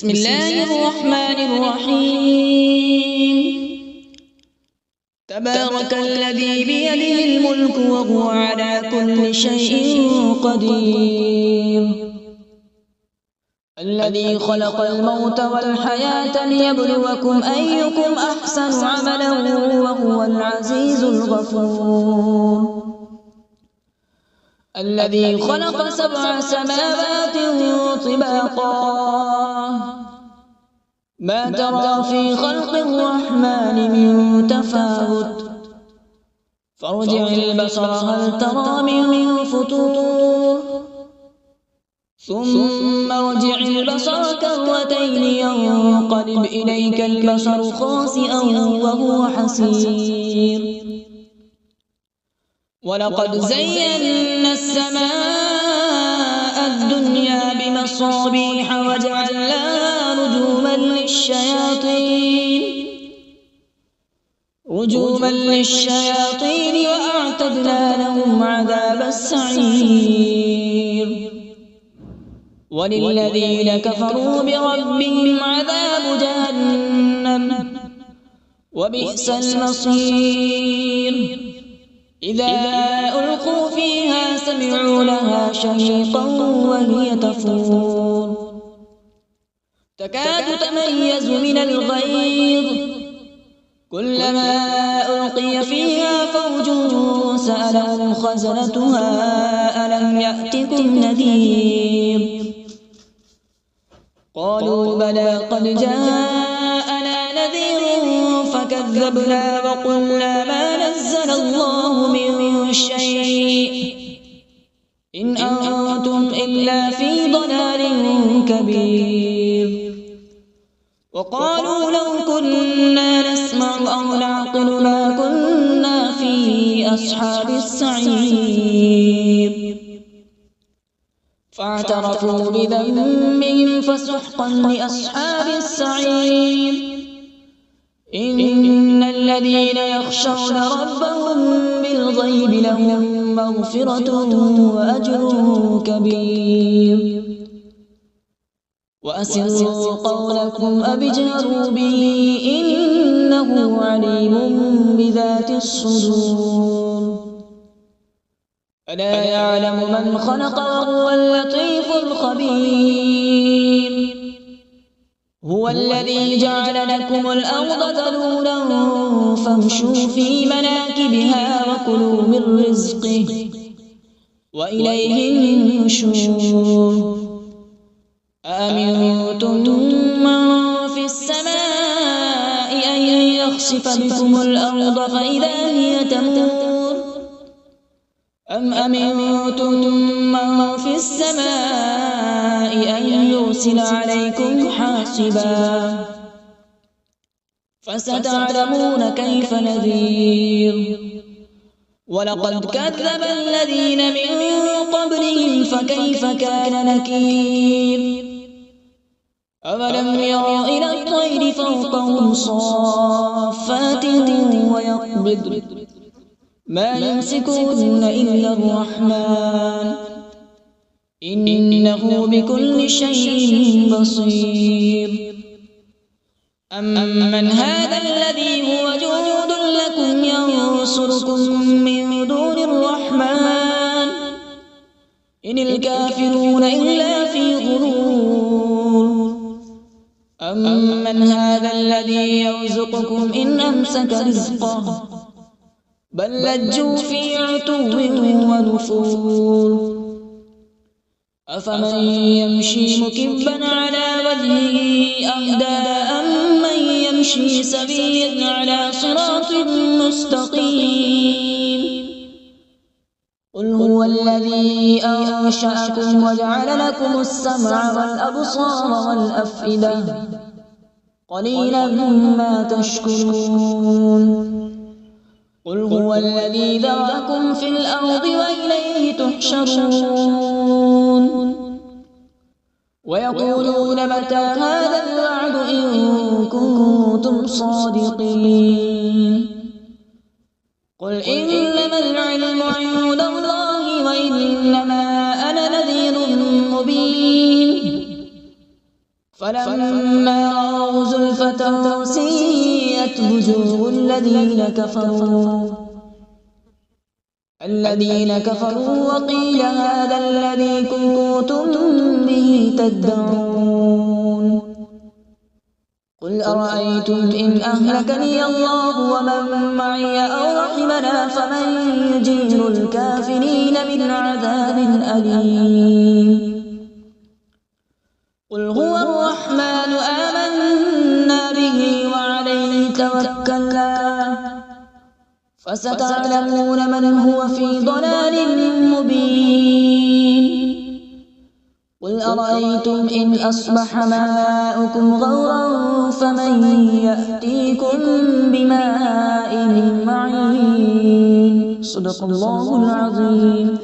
بسم الله الرحمن الرحيم. تبارك الذي بيده الملك وهو على كل شيء قدير. الذي خلق الموت والحياة ليبلوكم أيكم أحسن عملا وهو العزيز الغفور. الذي خلق 7 سماوات طباقا ما ترى في خلق الرحمن من تفاوت فارجع البصر هل ترى من فطور ثم ارجع البصر كرتين ينقلب إليك البصر خاسئا وهو حسير. ولقد زينا السماء الدنيا بمصابيح وجعلناها رجوما للشياطين وأعتدنا لهم عذاب السعير. وللذين كفروا بربهم عذاب جهنم وبئس المصير. إذا ألقوا فيها سمعوا لها شهيقا وهي تفور تكاد تميز من الغيظ كلما ألقي فيها فوج سألهم خزنتها ألم يأتكم نذير قالوا بلى قد جاءنا نذير فكذبنا وقلنا ما نزل الله من شيء إن أنتم إلا في ضلال كبير. وقالوا لو كنا نسمع أو نعقل ما كنا في أصحاب السعير. فاعترفوا بذنبهم فسحقا لأصحاب السعير. إن الذين يخشون ربهم بالغيب لهم مغفرة وأجر كبير. وأسروا قولكم أو اجهروا به إنه عليم بذات الصدور. ألا يعلم من خلق وهو اللطيف الخبير. هو الذي جعل لكم الأرض ذلولا فامشوا في مناكبها وكلوا من رزقه وإليه النشور. أأمنتم من في السماء أن يخسف بكم الأرض فإذا هي تمور أم أمنتم من في السماء أن يرسل عليكم حاصبا فستعلمون كيف نذير. ولقد كذب الذين من قبلهم فكيف كان نكير. أولم يروا إلى الطير فوقهم صافات ويقبض ما يمسكون إلا الرحمن إنه بكل شيء بصير. أمن هذا الذي هو جند لكم ينصركم من دون الرحمن إن الكافرون إلا في غرور. أمن هذا الذي يرزقكم إن أمسك رزقه بل لجوا في عتو ونفور. أفمن يمشي مكبا على وجهه أهدى أمن يمشي سويا على صراط مستقيم. قل هو الذي أنشأكم وجعل لكم السمع والأبصار والأفئدة قليلا ما تشكرون. قل هو الذي ذرأكم في الأرض وإليه تحشرون. ويقولون متى هذا الوعد إن كنتم صادقين. قل إنما العلم عند الله وإنما أنا نذير مبين فلما رأوا زلفة سيئت وجوه الذين كفروا وقيل هذا الذي كنتم به تدعون قل أرأيتم إن أهلكني الله ومن معي أو رحمنا فمن يجير الكافرين من عذاب أليم قل هو الرحمن آمنا به وعليه توكلنا فستعلمون من هو في ضلال مبين قل أرأيتم إن أصبح ماؤكم غورا فمن يأتيكم بماء معين صدق الله العظيم.